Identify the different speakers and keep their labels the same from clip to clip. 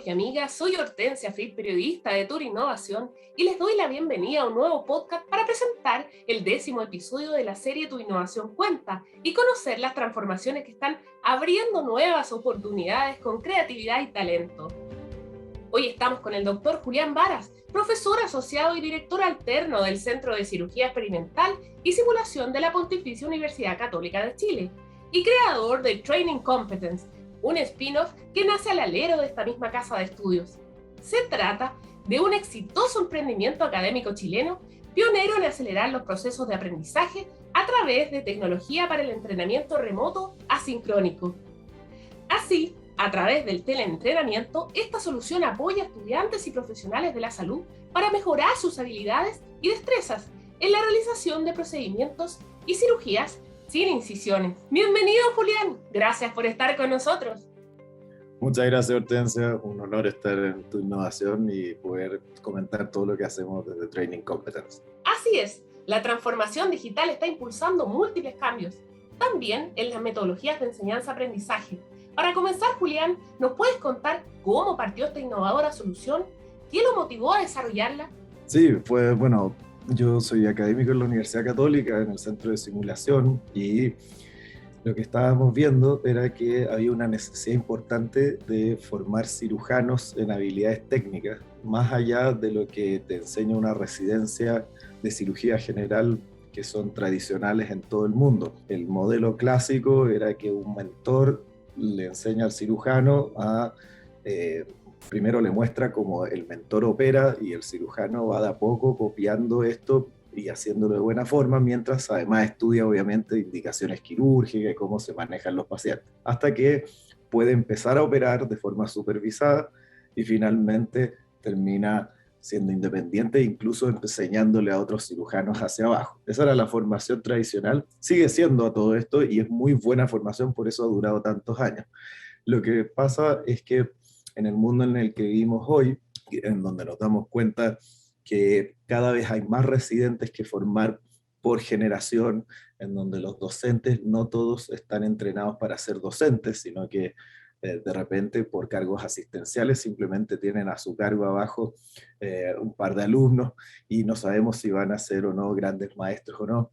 Speaker 1: y amigas, soy Hortensia Fritz, periodista de Tour Innovación, y les doy la bienvenida a un nuevo podcast para presentar el 10º episodio de la serie Tu Innovación Cuenta y conocer las transformaciones que están abriendo nuevas oportunidades con creatividad y talento. Hoy estamos con el doctor Julián Varas, profesor asociado y director alterno del Centro de Cirugía Experimental y Simulación de la Pontificia Universidad Católica de Chile y creador de Training Competence, un spin-off que nace al alero de esta misma casa de estudios. Se trata de un exitoso emprendimiento académico chileno, pionero en acelerar los procesos de aprendizaje a través de tecnología para el entrenamiento remoto asincrónico. Así, a través del teleentrenamiento, esta solución apoya a estudiantes y profesionales de la salud para mejorar sus habilidades y destrezas en la realización de procedimientos y cirugías sin incisiones. Bienvenido, Julián. Gracias por estar con nosotros.
Speaker 2: Muchas gracias, Hortensia. Un honor estar en Tu Innovación y poder comentar todo lo que hacemos desde Training Competence.
Speaker 1: Así es. La transformación digital está impulsando múltiples cambios, también en las metodologías de enseñanza-aprendizaje. Para comenzar, Julián, ¿nos puedes contar cómo partió esta innovadora solución? ¿Qué lo motivó a desarrollarla?
Speaker 2: Sí, yo soy académico en la Universidad Católica, en el Centro de Simulación, y lo que estábamos viendo era que había una necesidad importante de formar cirujanos en habilidades técnicas, más allá de lo que te enseña una residencia de cirugía general que son tradicionales en todo el mundo. El modelo clásico era que un mentor le enseña al cirujano primero le muestra cómo el mentor opera y el cirujano va de a poco copiando esto y haciéndolo de buena forma, mientras además estudia obviamente indicaciones quirúrgicas y cómo se manejan los pacientes, hasta que puede empezar a operar de forma supervisada y finalmente termina siendo independiente e incluso enseñándole a otros cirujanos hacia abajo. Esa era la formación tradicional, sigue siendo a todo esto y es muy buena formación, por eso ha durado tantos años. Lo que pasa es que en el mundo en el que vivimos hoy, en donde nos damos cuenta que cada vez hay más residentes que formar por generación, en donde los docentes no todos están entrenados para ser docentes, sino que de repente por cargos asistenciales simplemente tienen a su cargo abajo un par de alumnos y no sabemos si van a ser o no grandes maestros o no,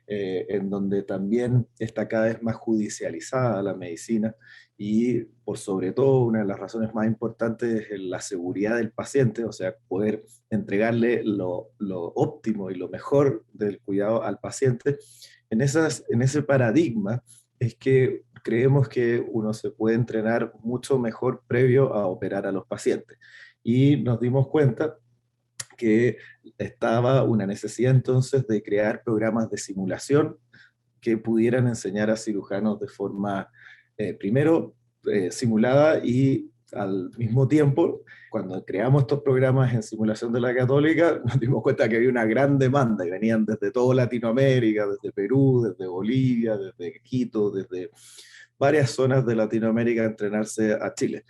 Speaker 2: en donde también está cada vez más judicializada la medicina y por sobre todo una de las razones más importantes es la seguridad del paciente, o sea, poder entregarle lo óptimo y lo mejor del cuidado al paciente. En ese paradigma es que creemos que uno se puede entrenar mucho mejor previo a operar a los pacientes. Y nos dimos cuenta que estaba una necesidad entonces de crear programas de simulación que pudieran enseñar a cirujanos de forma, primero, simulada y al mismo tiempo, cuando creamos estos programas en simulación de la Católica, nos dimos cuenta que había una gran demanda y venían desde toda Latinoamérica, desde Perú, desde Bolivia, desde Quito, desde varias zonas de Latinoamérica a entrenarse a Chile.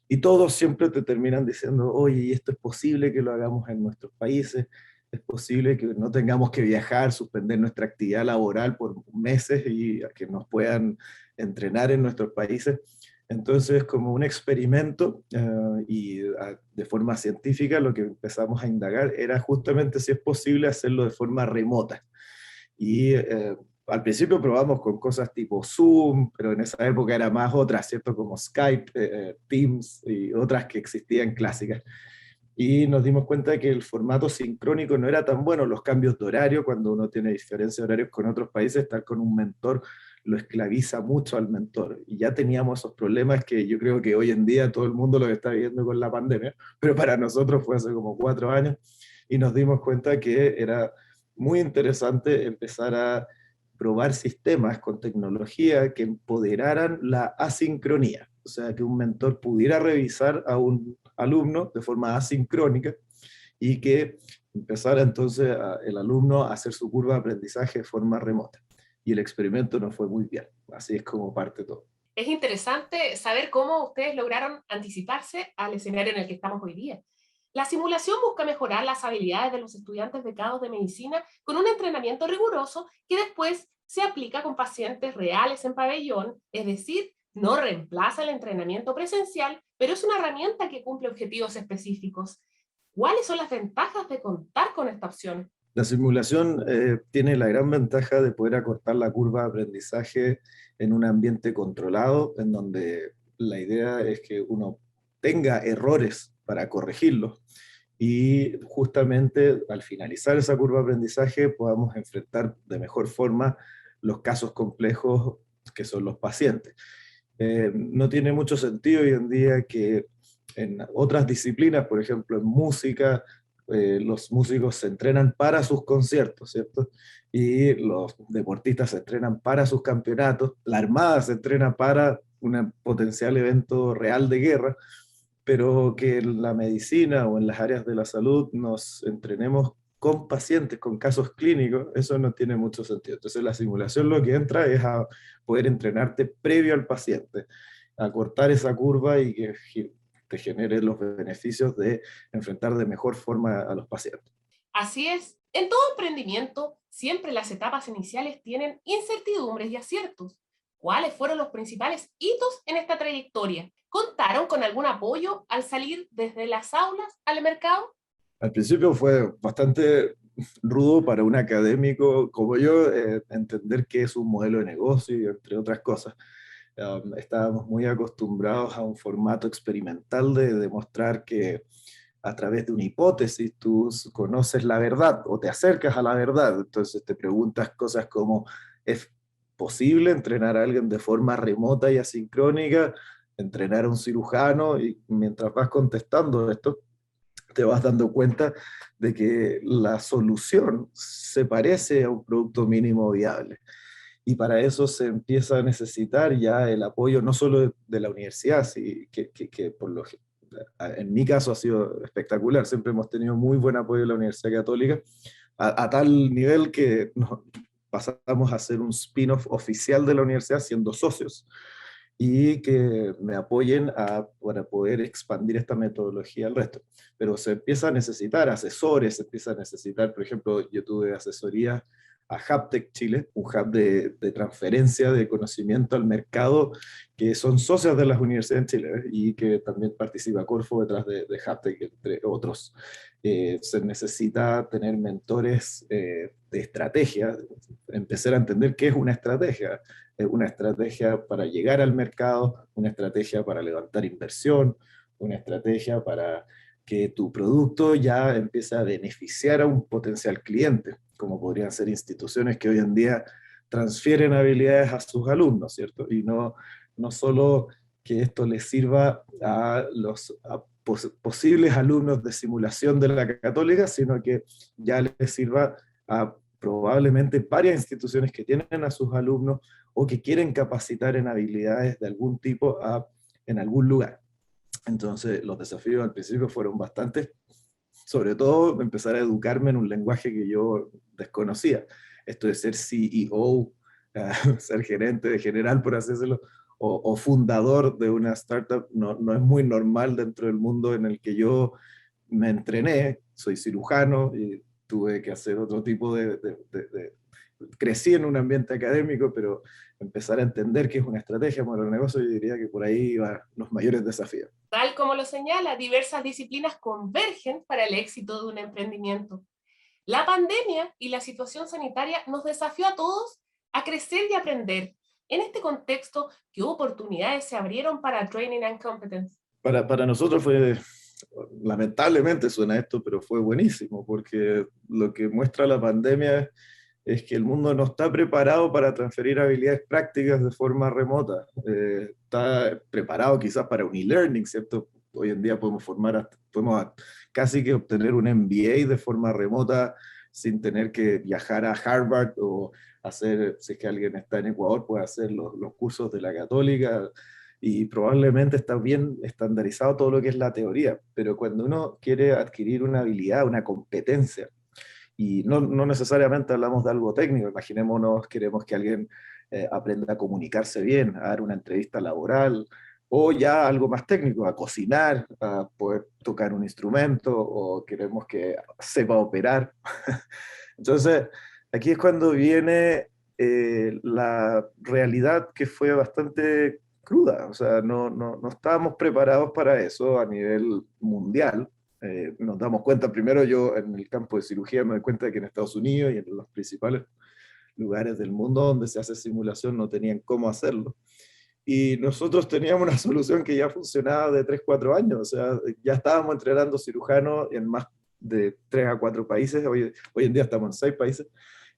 Speaker 2: Y todos siempre te terminan diciendo, oye, ¿y esto es posible que lo hagamos en nuestros países? ¿Es posible que no tengamos que viajar, suspender nuestra actividad laboral por meses y a que nos puedan entrenar en nuestros países? Entonces, como un experimento de forma científica, lo que empezamos a indagar era justamente si es posible hacerlo de forma remota. Y al principio probamos con cosas tipo Zoom, pero en esa época era más otras, ¿cierto? Como Skype, Teams y otras que existían clásicas. Y nos dimos cuenta de que el formato sincrónico no era tan bueno, los cambios de horario, cuando uno tiene diferencia de horarios con otros países, estar con un mentor lo esclaviza mucho al mentor. Y ya teníamos esos problemas que yo creo que hoy en día todo el mundo lo está viviendo con la pandemia, pero para nosotros fue hace como 4 años y nos dimos cuenta que era muy interesante empezar a probar sistemas con tecnología que empoderaran la asincronía, o sea, que un mentor pudiera revisar a un alumno de forma asincrónica y que empezara entonces el alumno a hacer su curva de aprendizaje de forma remota. Y el experimento nos fue muy bien, así es como parte todo.
Speaker 1: Es interesante saber cómo ustedes lograron anticiparse al escenario en el que estamos hoy día. La simulación busca mejorar las habilidades de los estudiantes becados de medicina con un entrenamiento riguroso que después se aplica con pacientes reales en pabellón, es decir, no reemplaza el entrenamiento presencial, pero es una herramienta que cumple objetivos específicos. ¿Cuáles son las ventajas de contar con esta opción?
Speaker 2: La simulación tiene la gran ventaja de poder acortar la curva de aprendizaje en un ambiente controlado, en donde la idea es que uno tenga errores para corregirlos y justamente al finalizar esa curva de aprendizaje podamos enfrentar de mejor forma los casos complejos que son los pacientes. No tiene mucho sentido hoy en día que en otras disciplinas, por ejemplo en música, los músicos se entrenan para sus conciertos, ¿cierto? Y los deportistas se entrenan para sus campeonatos, la armada se entrena para un potencial evento real de guerra, pero que en la medicina o en las áreas de la salud nos entrenemos con pacientes, con casos clínicos, eso no tiene mucho sentido. Entonces la simulación lo que entra es a poder entrenarte previo al paciente, a cortar esa curva y que te genere los beneficios de enfrentar de mejor forma a los pacientes.
Speaker 1: Así es, en todo emprendimiento, siempre las etapas iniciales tienen incertidumbres y aciertos. ¿Cuáles fueron los principales hitos en esta trayectoria? ¿Contaron con algún apoyo al salir desde las aulas al mercado?
Speaker 2: Al principio fue bastante rudo para un académico como yo entender qué es un modelo de negocio y entre otras cosas. Estábamos muy acostumbrados a un formato experimental de demostrar que a través de una hipótesis tú conoces la verdad o te acercas a la verdad. Entonces te preguntas cosas como, ¿es posible entrenar a alguien de forma remota y asincrónica? Entrenar a un cirujano, y mientras vas contestando esto, te vas dando cuenta de que la solución se parece a un producto mínimo viable. Y para eso se empieza a necesitar ya el apoyo no solo de la universidad, sí, que por lo en mi caso ha sido espectacular, siempre hemos tenido muy buen apoyo de la Universidad Católica, a tal nivel que nos pasamos a ser un spin-off oficial de la universidad siendo socios y que me apoyen para poder expandir esta metodología al resto. Pero se empieza a necesitar asesores, se empieza a necesitar, por ejemplo, yo tuve asesoría a Haptech Chile, un hub de transferencia de conocimiento al mercado, que son socios de las universidades en Chile y que también participa Corfo detrás de Haptech, entre otros. Se necesita tener mentores de estrategia, empezar a entender qué es una estrategia para llegar al mercado, una estrategia para levantar inversión, una estrategia para que tu producto ya empiece a beneficiar a un potencial cliente, como podrían ser instituciones que hoy en día transfieren habilidades a sus alumnos, ¿cierto? Y no solo que esto les sirva a los posibles alumnos de simulación de la católica, sino que ya les sirva a probablemente varias instituciones que tienen a sus alumnos o que quieren capacitar en habilidades de algún tipo en algún lugar. Entonces, los desafíos al principio fueron bastantes, sobre todo empezar a educarme en un lenguaje que yo desconocía. Esto de ser CEO, ser gerente de general, por así decirlo, o fundador de una startup, no es muy normal dentro del mundo en el que yo me entrené. Soy cirujano y tuve que hacer otro tipo crecí en un ambiente académico, pero empezar a entender qué es una estrategia para el negocio, yo diría que por ahí van los mayores desafíos.
Speaker 1: Tal como lo señala, diversas disciplinas convergen para el éxito de un emprendimiento. La pandemia y la situación sanitaria nos desafió a todos a crecer y aprender. En este contexto, ¿qué oportunidades se abrieron para Training and Competence?
Speaker 2: Para nosotros fue, lamentablemente suena esto, pero fue buenísimo, porque lo que muestra la pandemia es que el mundo no está preparado para transferir habilidades prácticas de forma remota. Está preparado quizás para un e-learning, ¿cierto? Hoy en día podemos casi que obtener un MBA de forma remota sin tener que viajar a Harvard o hacer, si es que alguien está en Ecuador, puede hacer los cursos de la Católica y probablemente está bien estandarizado todo lo que es la teoría, pero cuando uno quiere adquirir una habilidad, una competencia, y no necesariamente hablamos de algo técnico, imaginémonos, queremos que alguien aprenda a comunicarse bien, a dar una entrevista laboral, o ya algo más técnico, a cocinar, a poder tocar un instrumento, o queremos que sepa operar. Entonces, aquí es cuando viene la realidad que fue bastante cruda, o sea, no estábamos preparados para eso a nivel mundial. Nos damos cuenta, primero yo en el campo de cirugía me doy cuenta de que en Estados Unidos y en los principales lugares del mundo donde se hace simulación no tenían cómo hacerlo. Y nosotros teníamos una solución que ya funcionaba de 3 4 años, o sea, ya estábamos entrenando cirujanos en más de 3 a 4 países, hoy en día estamos en 6 países,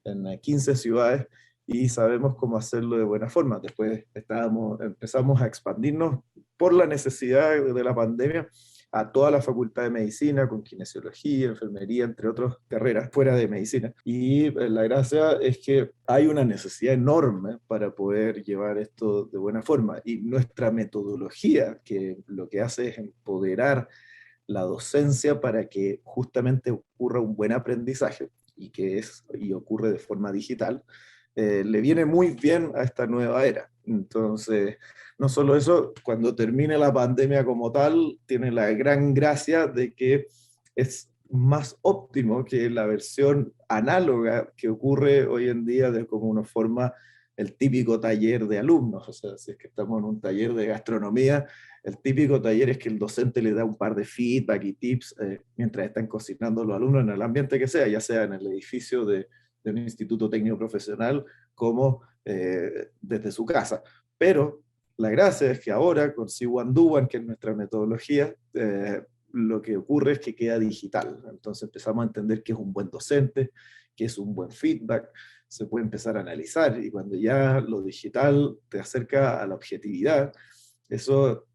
Speaker 2: en 15 ciudades, y sabemos cómo hacerlo de buena forma. Después empezamos a expandirnos por la necesidad de la pandemia a toda la facultad de medicina, con kinesiología, enfermería, entre otras carreras fuera de medicina. Y la gracia es que hay una necesidad enorme para poder llevar esto de buena forma. Y nuestra metodología, que lo que hace es empoderar la docencia para que justamente ocurra un buen aprendizaje y ocurre de forma digital, le viene muy bien a esta nueva era. Entonces, no solo eso, cuando termine la pandemia como tal, tiene la gran gracia de que es más óptimo que la versión análoga que ocurre hoy en día de cómo uno forma el típico taller de alumnos. O sea, si es que estamos en un taller de gastronomía, el típico taller es que el docente le da un par de feedback y tips mientras están cocinando los alumnos en el ambiente que sea, ya sea en el edificio de un instituto técnico profesional como desde su casa. Pero la gracia es que ahora con C1 Do que es nuestra metodología, lo que ocurre es que queda digital. Entonces empezamos a entender qué es un buen docente, qué es un buen feedback, se puede empezar a analizar, y cuando ya lo digital te acerca a la objetividad, eso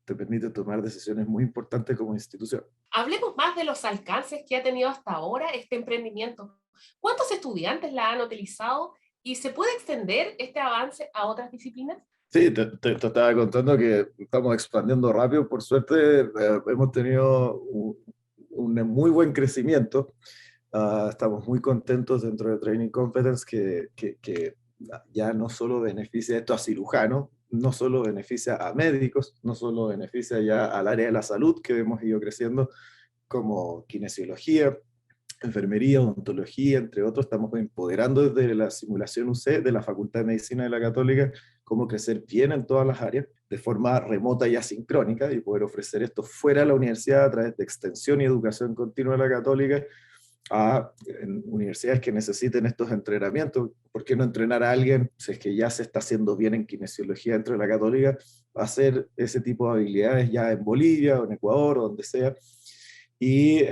Speaker 2: te permite tomar decisiones muy importantes como institución.
Speaker 1: Hablemos más de los alcances que ha tenido hasta ahora este emprendimiento. ¿Cuántos estudiantes la han utilizado y se puede extender este avance a otras disciplinas?
Speaker 2: Sí, te estaba contando que estamos expandiendo rápido. Por suerte, hemos tenido un muy buen crecimiento. Estamos muy contentos dentro de Training Competence que ya no solo beneficia esto a cirujanos, no solo beneficia a médicos, no solo beneficia ya al área de la salud, que hemos ido creciendo, como kinesiología, enfermería, odontología, entre otros. Estamos empoderando desde la simulación UC de la Facultad de Medicina de la Católica cómo crecer bien en todas las áreas de forma remota y asincrónica, y poder ofrecer esto fuera de la universidad a través de extensión y educación continua de la Católica a universidades que necesiten estos entrenamientos. ¿Por qué no entrenar a alguien, si es que ya se está haciendo bien en kinesiología dentro de la Católica, a hacer ese tipo de habilidades ya en Bolivia o en Ecuador o donde sea? Y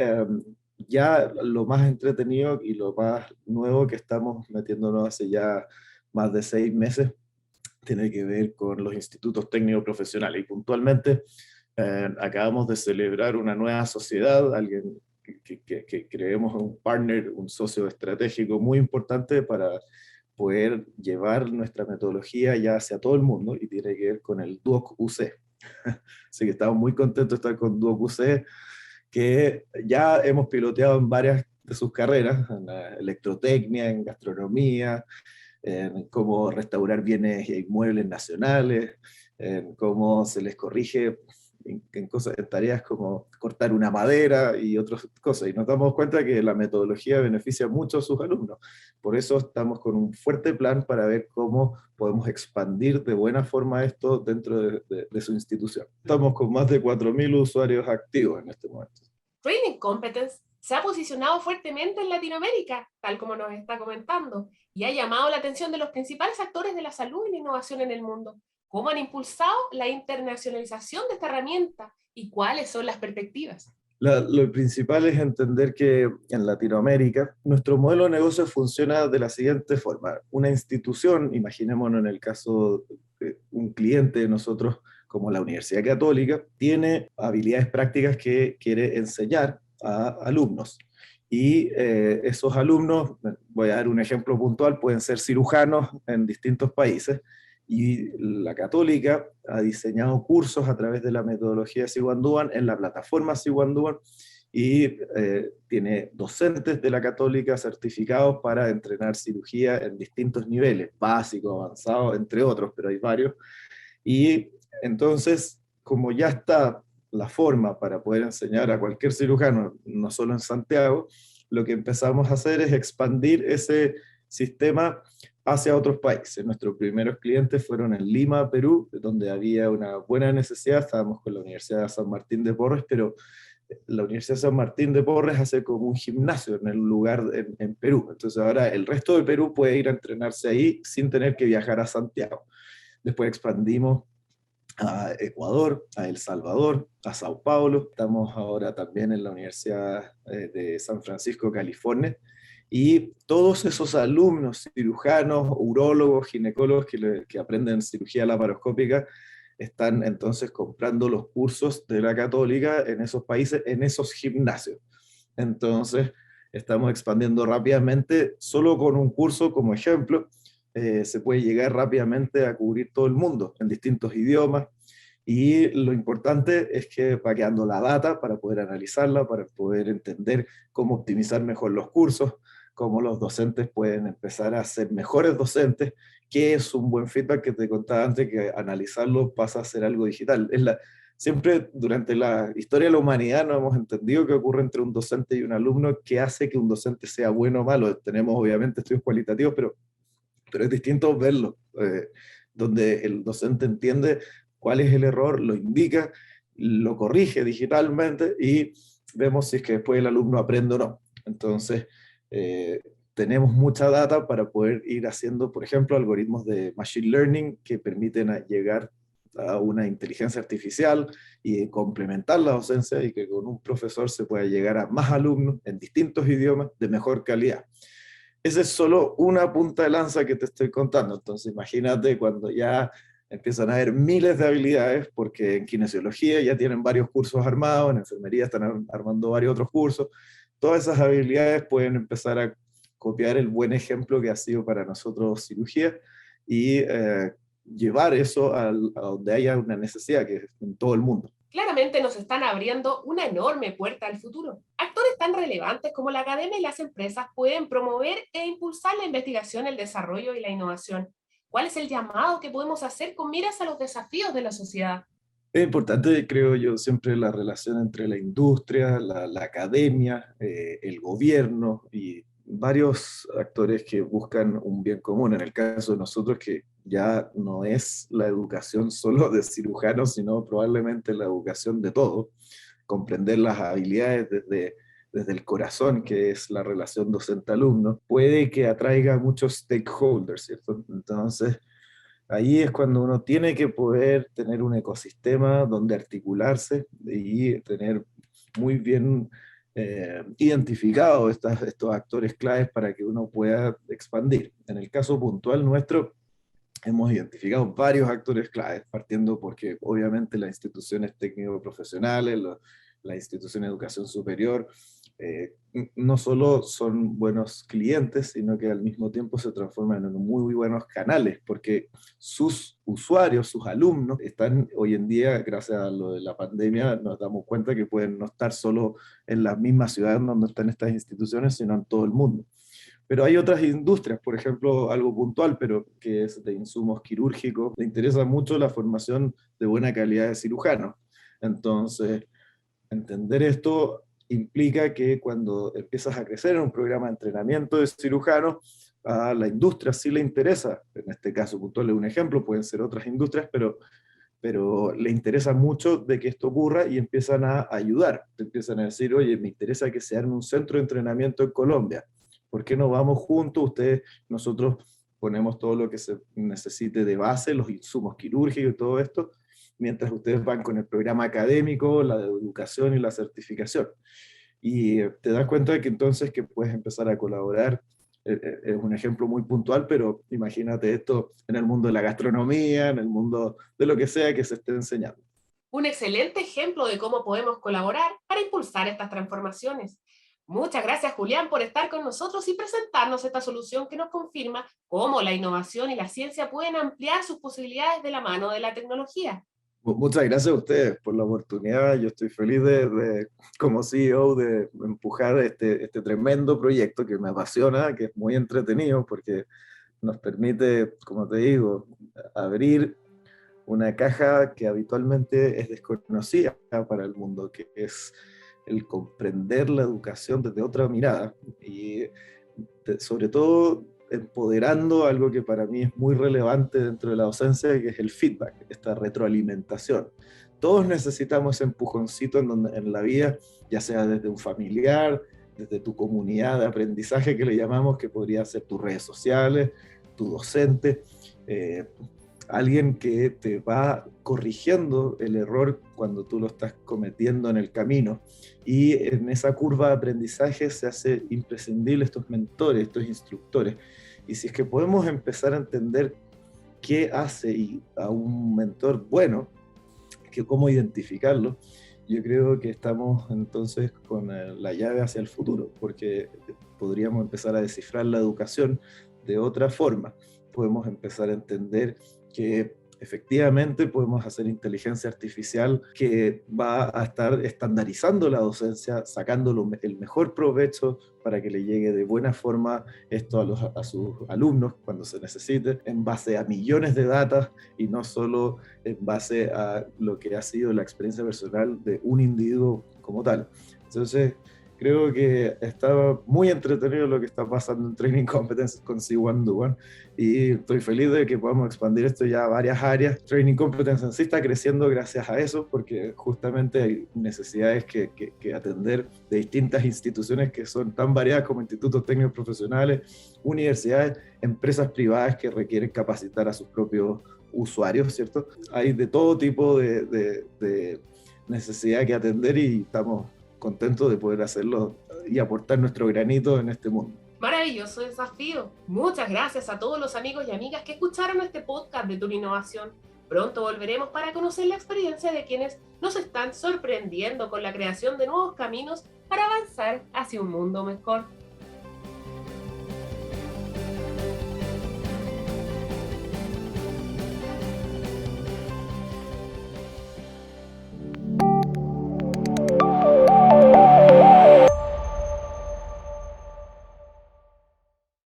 Speaker 2: ya lo más entretenido y lo más nuevo que estamos metiéndonos hace ya más de 6 meses tiene que ver con los institutos técnicos profesionales. Y puntualmente acabamos de celebrar una nueva sociedad, alguien que creemos un partner, un socio estratégico muy importante para poder llevar nuestra metodología ya hacia todo el mundo, y tiene que ver con el Duoc UC. Así que estamos muy contentos de estar con Duoc UC, que ya hemos piloteado en varias de sus carreras, en la electrotecnia, en gastronomía, en cómo restaurar bienes e inmuebles nacionales, en cómo se les corrige en tareas como cortar una madera y otras cosas. Y nos damos cuenta que la metodología beneficia mucho a sus alumnos. Por eso estamos con un fuerte plan para ver cómo podemos expandir de buena forma esto dentro de su institución. Estamos con más de 4.000 usuarios activos en este momento.
Speaker 1: Training Competence se ha posicionado fuertemente en Latinoamérica, tal como nos está comentando, y ha llamado la atención de los principales actores de la salud y la innovación en el mundo. ¿Cómo han impulsado la internacionalización de esta herramienta y cuáles son las perspectivas?
Speaker 2: Lo principal es entender que en Latinoamérica nuestro modelo de negocio funciona de la siguiente forma. Una institución, imaginémonos en el caso de un cliente de nosotros como la Universidad Católica, tiene habilidades prácticas que quiere enseñar a alumnos. Y esos alumnos, voy a dar un ejemplo puntual, pueden ser cirujanos en distintos países, y la Católica ha diseñado cursos a través de la metodología Siwanduan en la plataforma Siwanduan, y tiene docentes de la Católica certificados para entrenar cirugía en distintos niveles, básico, avanzado, entre otros, pero hay varios. Y entonces, como ya está la forma para poder enseñar a cualquier cirujano, no solo en Santiago, lo que empezamos a hacer es expandir ese sistema hacia otros países. Nuestros primeros clientes fueron en Lima, Perú, donde había una buena necesidad. Estábamos con la Universidad de San Martín de Porres, pero la Universidad de San Martín de Porres hace como un gimnasio en el lugar en Perú. Entonces ahora el resto de Perú puede ir a entrenarse ahí sin tener que viajar a Santiago. Después expandimos a Ecuador, a El Salvador, a Sao Paulo. Estamos ahora también en la Universidad de San Francisco, California. Y todos esos alumnos, cirujanos, urólogos, ginecólogos que aprenden cirugía laparoscópica, están entonces comprando los cursos de la Católica en esos países, en esos gimnasios. Entonces, estamos expandiendo rápidamente, solo con un curso como ejemplo, se puede llegar rápidamente a cubrir todo el mundo en distintos idiomas. Y lo importante es que va quedando la data para poder analizarla, para poder entender cómo optimizar mejor los cursos, cómo los docentes pueden empezar a ser mejores docentes, que es un buen feedback que te contaba antes, que analizarlo pasa a ser algo digital. Siempre durante la historia de la humanidad no hemos entendido qué ocurre entre un docente y un alumno, qué hace que un docente sea bueno o malo. Tenemos obviamente estudios cualitativos, pero es distinto verlo, donde el docente entiende cuál es el error, lo indica, lo corrige digitalmente y vemos si es que después el alumno aprende o no. Entonces, tenemos mucha data para poder ir haciendo, por ejemplo, algoritmos de machine learning que permiten llegar a una inteligencia artificial y complementar la docencia y que con un profesor se pueda llegar a más alumnos en distintos idiomas de mejor calidad. Esa es solo una punta de lanza que te estoy contando. Entonces, imagínate cuando ya empiezan a haber miles de habilidades, porque en kinesiología ya tienen varios cursos armados, en enfermería están armando varios otros cursos. Todas esas habilidades pueden empezar a copiar el buen ejemplo que ha sido para nosotros cirugía y llevar eso a donde haya una necesidad, que es en todo el mundo.
Speaker 1: Claramente nos están abriendo una enorme puerta al futuro. Actores tan relevantes como la academia y las empresas pueden promover e impulsar la investigación, el desarrollo y la innovación. ¿Cuál es el llamado que podemos hacer con miras a los desafíos de la sociedad?
Speaker 2: Es importante, creo yo, siempre la relación entre la industria, la academia, el gobierno y varios actores que buscan un bien común. En el caso de nosotros, que ya no es la educación solo de cirujanos, sino probablemente la educación de todo, comprender las habilidades desde el corazón, que es la relación docente-alumno, puede que atraiga a muchos stakeholders, ¿cierto? Entonces, ahí es cuando uno tiene que poder tener un ecosistema donde articularse y tener muy bien identificados estos actores claves para que uno pueda expandir. En el caso puntual nuestro, hemos identificado varios actores claves, partiendo porque obviamente las instituciones técnico-profesionales, las instituciones de educación superior, no solo son buenos clientes, sino que al mismo tiempo se transforman en muy buenos canales, porque sus usuarios, sus alumnos, están hoy en día, gracias a lo de la pandemia, nos damos cuenta que pueden no estar solo en las mismas ciudades donde están estas instituciones, sino en todo el mundo. Pero hay otras industrias, por ejemplo, algo puntual, pero que es de insumos quirúrgicos. Le interesa mucho la formación de buena calidad de cirujanos. Entonces, entender esto implica que cuando empiezas a crecer en un programa de entrenamiento de cirujanos, a la industria sí le interesa. En este caso puntual es un ejemplo, pueden ser otras industrias, pero le interesa mucho de que esto ocurra y empiezan a ayudar. Te empiezan a decir, oye, me interesa que se arme un centro de entrenamiento en Colombia. ¿Por qué no vamos juntos? Nosotros ponemos todo lo que se necesite de base, los insumos quirúrgicos y todo esto, mientras ustedes van con el programa académico, la de educación y la certificación. Y te das cuenta de que entonces que puedes empezar a colaborar. Es un ejemplo muy puntual, pero imagínate esto en el mundo de la gastronomía, en el mundo de lo que sea que se esté enseñando.
Speaker 1: Un excelente ejemplo de cómo podemos colaborar para impulsar estas transformaciones. Muchas gracias, Julián, por estar con nosotros y presentarnos esta solución que nos confirma cómo la innovación y la ciencia pueden ampliar sus posibilidades de la mano de la tecnología.
Speaker 2: Muchas gracias a ustedes por la oportunidad. Yo estoy feliz como CEO de empujar este tremendo proyecto que me apasiona, que es muy entretenido porque nos permite, como te digo, abrir una caja que habitualmente es desconocida para el mundo, que es el comprender la educación desde otra mirada y sobre todo empoderando algo que para mí es muy relevante dentro de la docencia, que es el feedback, esta retroalimentación. Todos necesitamos ese empujoncito en la vida, ya sea desde un familiar, desde tu comunidad de aprendizaje que le llamamos, que podría ser tus redes sociales, tu docente, eh, alguien que te va corrigiendo el error cuando tú lo estás cometiendo en el camino. Y en esa curva de aprendizaje se hace imprescindible estos mentores, estos instructores. Y si es que podemos empezar a entender qué hace a un mentor bueno, que cómo identificarlo, yo creo que estamos entonces con la llave hacia el futuro, porque podríamos empezar a descifrar la educación de otra forma. Podemos empezar a entender que efectivamente podemos hacer inteligencia artificial que va a estar estandarizando la docencia, sacando el mejor provecho para que le llegue de buena forma esto a sus alumnos cuando se necesite, en base a millones de datos y no solo en base a lo que ha sido la experiencia personal de un individuo como tal. Entonces, creo que está muy entretenido lo que está pasando en Training Competences con C1 y estoy feliz de que podamos expandir esto ya a varias áreas. Training Competences sí está creciendo gracias a eso, porque justamente hay necesidades que atender de distintas instituciones que son tan variadas como institutos técnicos profesionales, universidades, empresas privadas que requieren capacitar a sus propios usuarios, ¿cierto? Hay de todo tipo de necesidad que atender y estamos contentos de poder hacerlo y aportar nuestro granito en este mundo.
Speaker 1: Maravilloso desafío. Muchas gracias a todos los amigos y amigas que escucharon este podcast de Turi Innovación. Pronto volveremos para conocer la experiencia de quienes nos están sorprendiendo con la creación de nuevos caminos para avanzar hacia un mundo mejor.